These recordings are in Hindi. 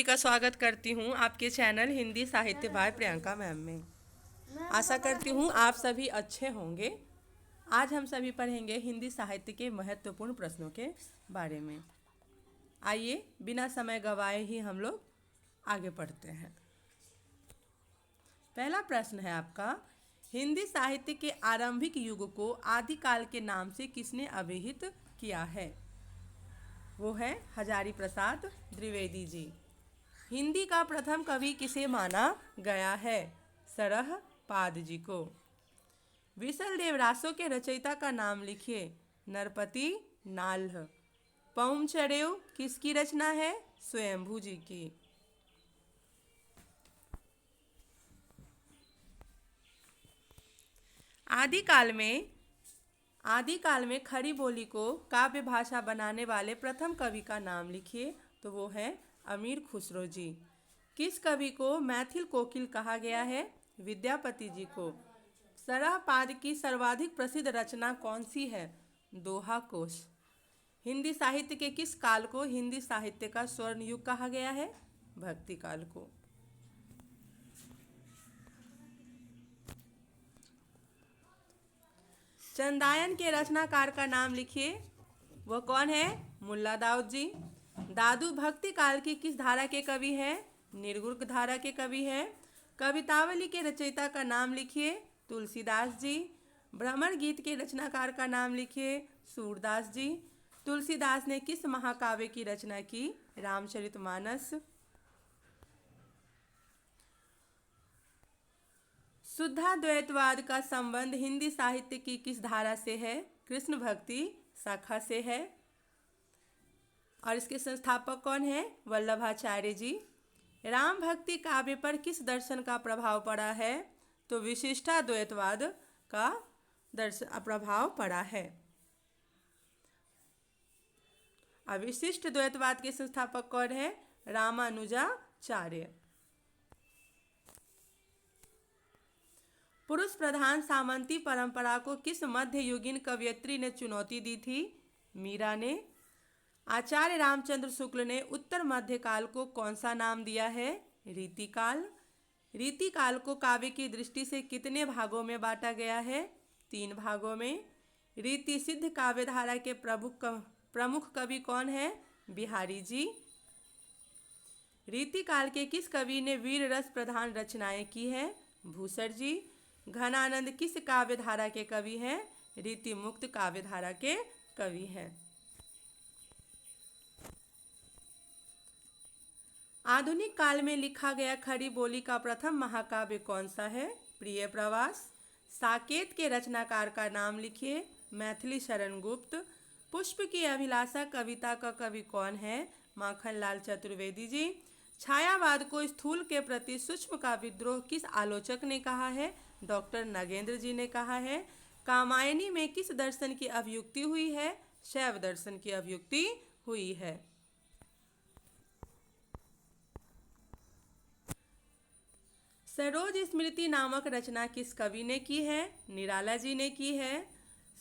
का स्वागत करती हूँ आपके चैनल हिंदी साहित्य बाय प्रियंका मैम में। आशा करती हूँ आप सभी अच्छे होंगे। आज हम सभी पढ़ेंगे हिंदी साहित्य के महत्वपूर्ण प्रश्नों के बारे में। आइए बिना समय गवाए ही हम लोग आगे पढ़ते हैं। पहला प्रश्न है आपका, हिंदी साहित्य के आरंभिक युग को आदिकाल के नाम से किसने अभिहित किया है? वो है हजारी प्रसाद द्विवेदी जी। हिंदी का प्रथम कवि किसे माना गया है? सरह पाद जी को। विसल देवरासों के रचयिता का नाम लिखिए। नरपति नाल्ह। पौम चढ़ेव किसकी रचना है? स्वयंभू जी की। आदिकाल में खड़ी बोली को काव्य भाषा बनाने वाले प्रथम कवि का नाम लिखिए। तो वो है अमीर खुसरो जी। किस कवि को मैथिल कोकिल कहा गया है? विद्यापति जी को। सरह पाद की सर्वाधिक प्रसिद्ध रचना कौन सी है? दोहा कोश। हिंदी साहित्य के किस काल को हिंदी साहित्य का स्वर्ण युग कहा गया है? भक्ति काल को। चंदायन के रचनाकार का नाम लिखिए। वह कौन है? मुल्ला दाऊद जी। दादू भक्ति काल की किस धारा के कवि हैं? निर्गुण धारा के कवि हैं। कवितावली के रचयिता का नाम लिखिए। तुलसीदास जी। भ्रमर गीत के रचनाकार का नाम लिखिए। सूरदास जी। तुलसीदास ने किस महाकाव्य की रचना की? रामचरितमानस। शुद्धाद्वैतवाद का संबंध हिंदी साहित्य की किस धारा से है? कृष्ण भक्ति शाखा से है। और इसके संस्थापक कौन है? वल्लभाचार्य जी। राम भक्ति काव्य पर किस दर्शन का प्रभाव पड़ा है? तो विशिष्टाद्वैतवाद का प्रभाव पड़ा है। अविशिष्ट द्वैतवाद के संस्थापक कौन है? रामानुजाचार्य। पुरुष प्रधान सामंती परंपरा को किस मध्ययुगीन कवयित्री ने चुनौती दी थी? मीरा ने। आचार्य रामचंद्र शुक्ल ने उत्तर मध्यकाल को कौन सा नाम दिया है? रीतिकाल। रीतिकाल को काव्य की दृष्टि से कितने भागों में बांटा गया है? 3 भागों में। रीति सिद्ध काव्यधारा के प्रमुख कवि कौन है? बिहारी जी। रीतिकाल के किस कवि ने वीर रस प्रधान रचनाएं की है? भूसर जी। घनानंद किस काव्यधारा के कवि हैं? रीति मुक्त काव्यधारा के कवि हैं। आधुनिक काल में लिखा गया खड़ी बोली का प्रथम महाकाव्य कौन सा है? प्रिय प्रवास। साकेत के रचनाकार का नाम लिखिए। मैथिली शरण गुप्त। पुष्प की अभिलाषा कविता का कवि कौन है? माखनलाल चतुर्वेदी जी। छायावाद को स्थूल के प्रति सूक्ष्म का विद्रोह किस आलोचक ने कहा है? डॉक्टर नगेंद्र जी ने कहा है। कामायनी में किस दर्शन की अभियुक्ति हुई है? शैव दर्शन की अभियुक्ति हुई है। सरोज स्मृति नामक रचना किस कवि ने की है? निराला जी ने की है।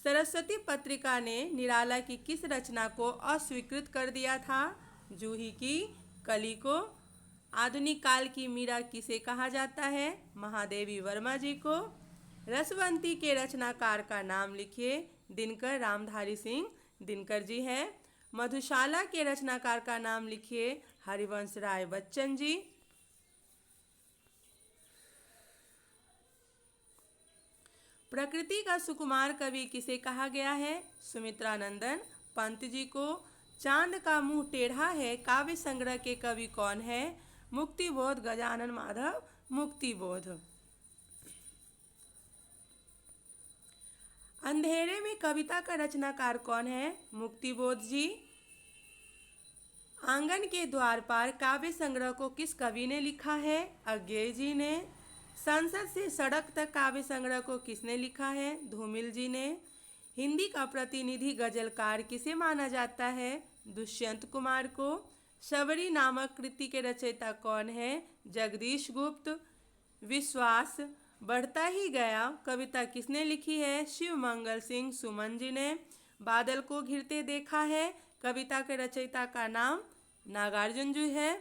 सरस्वती पत्रिका ने निराला की किस रचना को अस्वीकृत कर दिया था? जूही की कली को। आधुनिक काल की मीरा किसे कहा जाता है? महादेवी वर्मा जी को। रसवंती के रचनाकार का नाम लिखिए। दिनकर रामधारी सिंह दिनकर जी है। मधुशाला के रचनाकार का नाम लिखिए। हरिवंश राय बच्चन जी। प्रकृति का सुकुमार कवि किसे कहा गया है? सुमित्रानंदन पंत जी को। चांद का मुंह टेढ़ा है काव्य संग्रह के कवि कौन है? मुक्तिबोध गजानन माधव मुक्तिबोध। अंधेरे में कविता का रचनाकार कौन है? मुक्तिबोध जी। आंगन के द्वार पार काव्य संग्रह को किस कवि ने लिखा है? अज्ञेय जी ने। संसद से सड़क तक काव्य संग्रह को किसने लिखा है? धूमिल जी ने। हिंदी का प्रतिनिधि गजलकार किसे माना जाता है? दुष्यंत कुमार को। शबरी नामक कृति के रचयिता कौन है? जगदीश गुप्त। विश्वास बढ़ता ही गया कविता किसने लिखी है? शिव मंगल सिंह सुमन जी ने। बादल को घिरते देखा है कविता के रचयिता का नाम नागार्जुन जी है।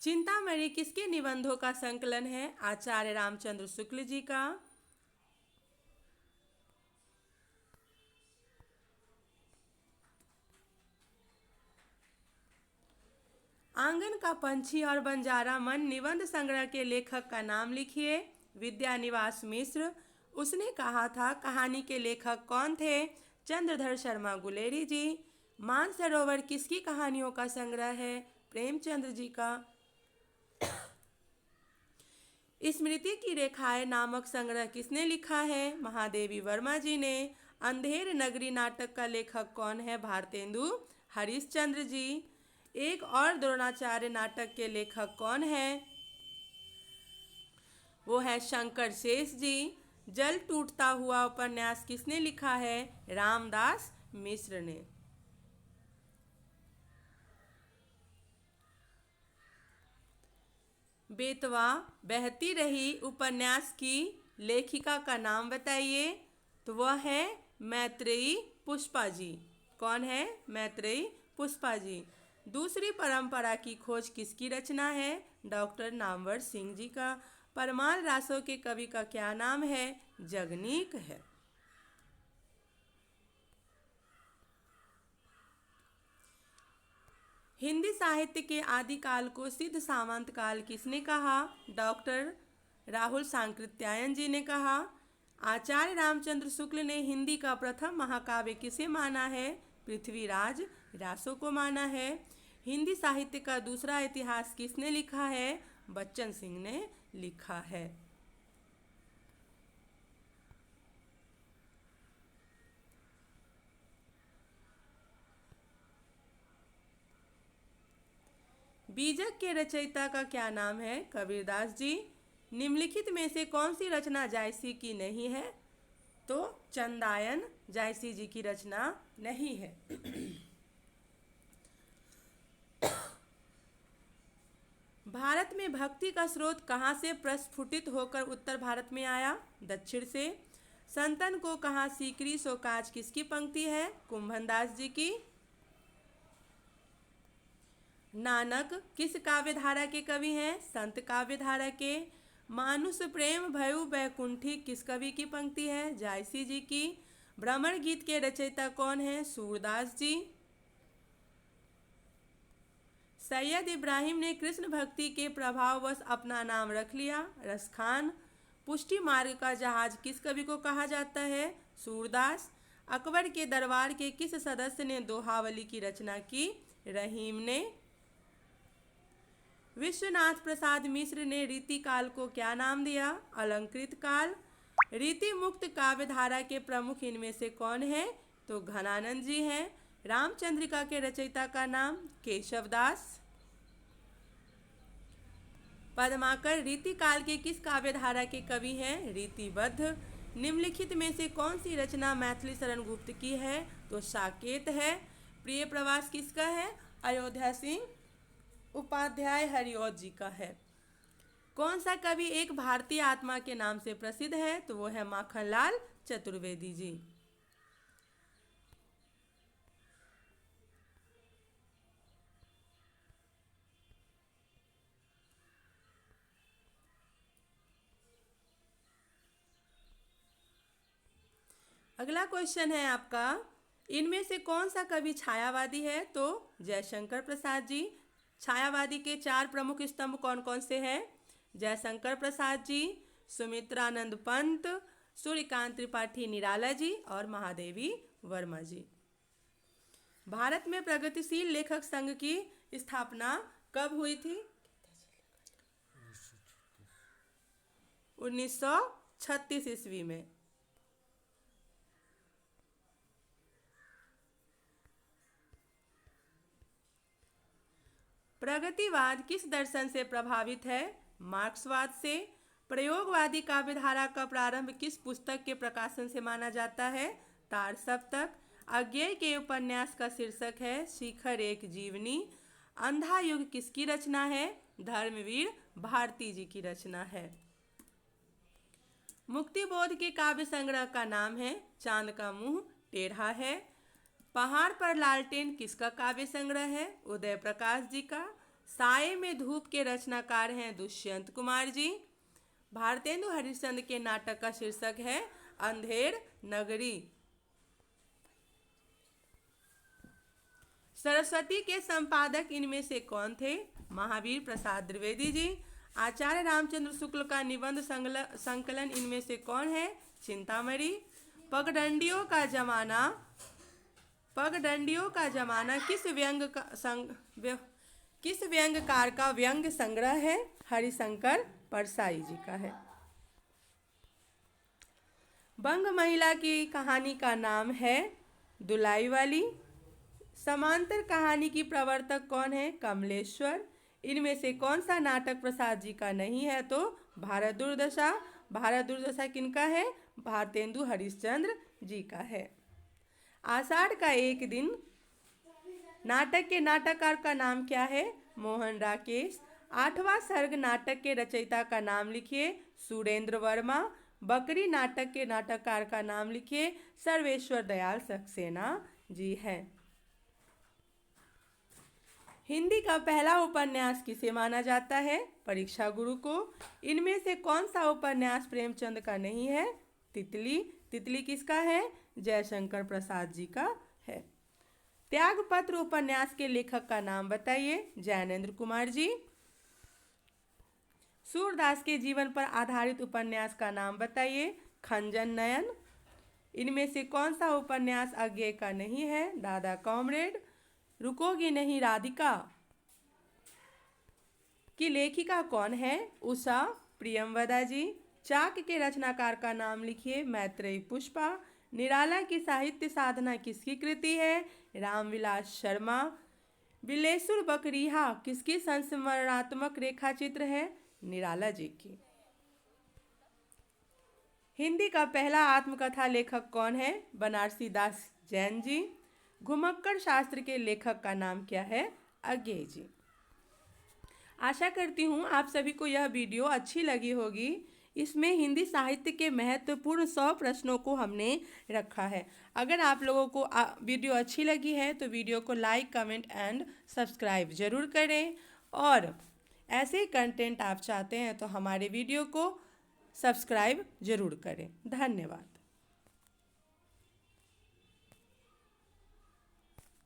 चिंतामणि किसके निबंधों का संकलन है? आचार्य रामचंद्र शुक्ल जी का। आंगन का पंछी और बंजारा मन निबंध संग्रह के लेखक का नाम लिखिए। विद्यानिवास मिश्र। उसने कहा था कहानी के लेखक कौन थे? चंद्रधर शर्मा गुलेरी जी। मानसरोवर किसकी कहानियों का संग्रह है? प्रेमचंद जी का। स्मृति की रेखाएं नामक संग्रह किसने लिखा है? महादेवी वर्मा जी ने। अंधेर नगरी नाटक का लेखक कौन है? भारतेंदु हरिश्चंद्र जी। एक और द्रोणाचार्य नाटक के लेखक कौन है? वो है शंकर शेष जी। जल टूटता हुआ उपन्यास किसने लिखा है? रामदास मिश्र ने। बेतवा बहती रही उपन्यास की लेखिका का नाम बताइए। तो वह है मैत्रेयी पुष्पा जी। कौन है? मैत्रेयी पुष्पा जी। दूसरी परंपरा की खोज किसकी रचना है? डॉक्टर नामवर सिंह जी का। परमार रासों के कवि का क्या नाम है? जगनीक है। हिंदी साहित्य के आदिकाल को सिद्ध सामंत काल किसने कहा? डॉक्टर राहुल सांकृत्यायन जी ने कहा। आचार्य रामचंद्र शुक्ल ने हिंदी का प्रथम महाकाव्य किसे माना है? पृथ्वीराज रासो को माना है। हिंदी साहित्य का दूसरा इतिहास किसने लिखा है? बच्चन सिंह ने लिखा है। बीजक के रचयिता का क्या नाम है? कबीरदास जी। निम्नलिखित में से कौन सी रचना जायसी की नहीं है? तो चंदायन जायसी जी की रचना नहीं है। भारत में भक्ति का स्रोत कहाँ से प्रस्फुटित होकर उत्तर भारत में आया? दक्षिण से। संतन को कहाँ सीकरी सो काज किसकी पंक्ति है? कुंभनदास जी की। नानक किस काव्यधारा के कवि हैं? संत काव्यधारा के। मानुष प्रेम भयु बैकुंठी किस कवि की पंक्ति है? जायसी जी की। भ्रमर गीत के रचयिता कौन है? सूरदास जी। सैयद इब्राहिम ने कृष्ण भक्ति के प्रभाववश अपना नाम रख लिया, रसखान। पुष्टि मार्ग का जहाज किस कवि को कहा जाता है? सूरदास। अकबर के दरबार के किस सदस्य ने दोहावली की रचना की? रहीम ने। विश्वनाथ प्रसाद मिश्र ने रीति काल को क्या नाम दिया? अलंकृत काल। रीति मुक्त काव्यधारा के प्रमुख इनमें से कौन है? तो घनानंद जी हैं। रामचंद्रिका के रचयिता का नाम? केशवदास। पद्माकर रीति काल के किस काव्यधारा के कवि हैं? रीतिबद्ध। निम्नलिखित में से कौन सी रचना मैथिली शरण गुप्त की है? तो साकेत है। प्रिय प्रवास किसका है? अयोध्या सिंह उपाध्याय हरिऔध जी का है। कौन सा कवि एक भारतीय आत्मा के नाम से प्रसिद्ध है? तो वो है माखनलाल चतुर्वेदी जी। अगला क्वेश्चन है आपका, इनमें से कौन सा कवि छायावादी है? तो जयशंकर प्रसाद जी। छायावादी के चार प्रमुख स्तंभ कौन कौन से हैं? जयशंकर प्रसाद जी, सुमित्रानंद पंत, सूर्यकांत त्रिपाठी निराला जी और महादेवी वर्मा जी। भारत में प्रगतिशील लेखक संघ की स्थापना कब हुई थी? 1936 ईस्वी में। प्रगतिवाद किस दर्शन से प्रभावित है? मार्क्सवाद से। प्रयोगवादी काव्यधारा का प्रारंभ किस पुस्तक के प्रकाशन से माना जाता है? तार सप्तक। अज्ञेय के उपन्यास का शीर्षक है शिखर एक जीवनी। अंधा युग किसकी रचना है? धर्मवीर भारती जी की रचना है। मुक्तिबोध के काव्य संग्रह का नाम है चांद का मुंह टेढ़ा है। पहाड़ पर लालटेन किसका काव्य संग्रह है? उदय प्रकाश जी का। साये में धूप के रचनाकार हैं दुष्यंत कुमार जी। भारतेंदु हरिश्चंद्र के नाटक का शीर्षक है अंधेर नगरी। सरस्वती के संपादक इनमें से कौन थे? महावीर प्रसाद द्विवेदी जी। आचार्य रामचंद्र शुक्ल का निबंध संकलन इनमें से कौन है? चिंतामणि। पगडंडियों का जमाना किस व्यंग्यकार का व्यंग्य संग्रह है? हरिशंकर परसाई जी का है। बंग महिला की कहानी का नाम है दुलाई वाली। समांतर कहानी की प्रवर्तक कौन है? कमलेश्वर। इनमें से कौन सा नाटक प्रसाद जी का नहीं है? तो भारत दुर्दशा। भारत दुर्दशा किनका है? भारतेंदु हरिश्चंद्र जी का है। आषाढ़ का एक दिन नाटक के नाटककार का नाम क्या है? मोहन राकेश। 8वां सर्ग नाटक के रचयिता का नाम लिखिए। सुरेंद्र वर्मा। बकरी नाटक के नाटककार का नाम लिखिए। सर्वेश्वर दयाल सक्सेना जी है। हिंदी का पहला उपन्यास किसे माना जाता है? परीक्षा गुरु को। इनमें से कौन सा उपन्यास प्रेमचंद का नहीं है? तितली। तितली किसका है? जयशंकर प्रसाद जी का है। त्यागपत्र उपन्यास के लेखक का नाम बताइए। जैनेन्द्र कुमार जी। सूरदास के जीवन पर आधारित उपन्यास का नाम बताइए। खंजन नयन। इनमें से कौन सा उपन्यास अज्ञेय का नहीं है? दादा कॉमरेड। रुकोगी नहीं राधिका की लेखिका कौन है? उषा प्रियमवदा जी। चाक के रचनाकार का नाम लिखिए। मैत्रेयी पुष्पा। निराला की साहित्य साधना किसकी कृति है? रामविलास शर्मा। बिलेसुर बकरीहा किसकी संस्मरणात्मक रेखा चित्र है? निराला जी की। हिंदी का पहला आत्मकथा लेखक कौन है? बनारसी दास जैन जी। घुमक्कड़ शास्त्र के लेखक का नाम क्या है? अज्ञेय जी। आशा करती हूँ आप सभी को यह वीडियो अच्छी लगी होगी। इसमें हिंदी साहित्य के महत्वपूर्ण 100 प्रश्नों को हमने रखा है। अगर आप लोगों को वीडियो अच्छी लगी है तो वीडियो को लाइक, कमेंट एंड सब्सक्राइब जरूर करें। और ऐसे कंटेंट आप चाहते हैं तो हमारे वीडियो को सब्सक्राइब जरूर करें। धन्यवाद।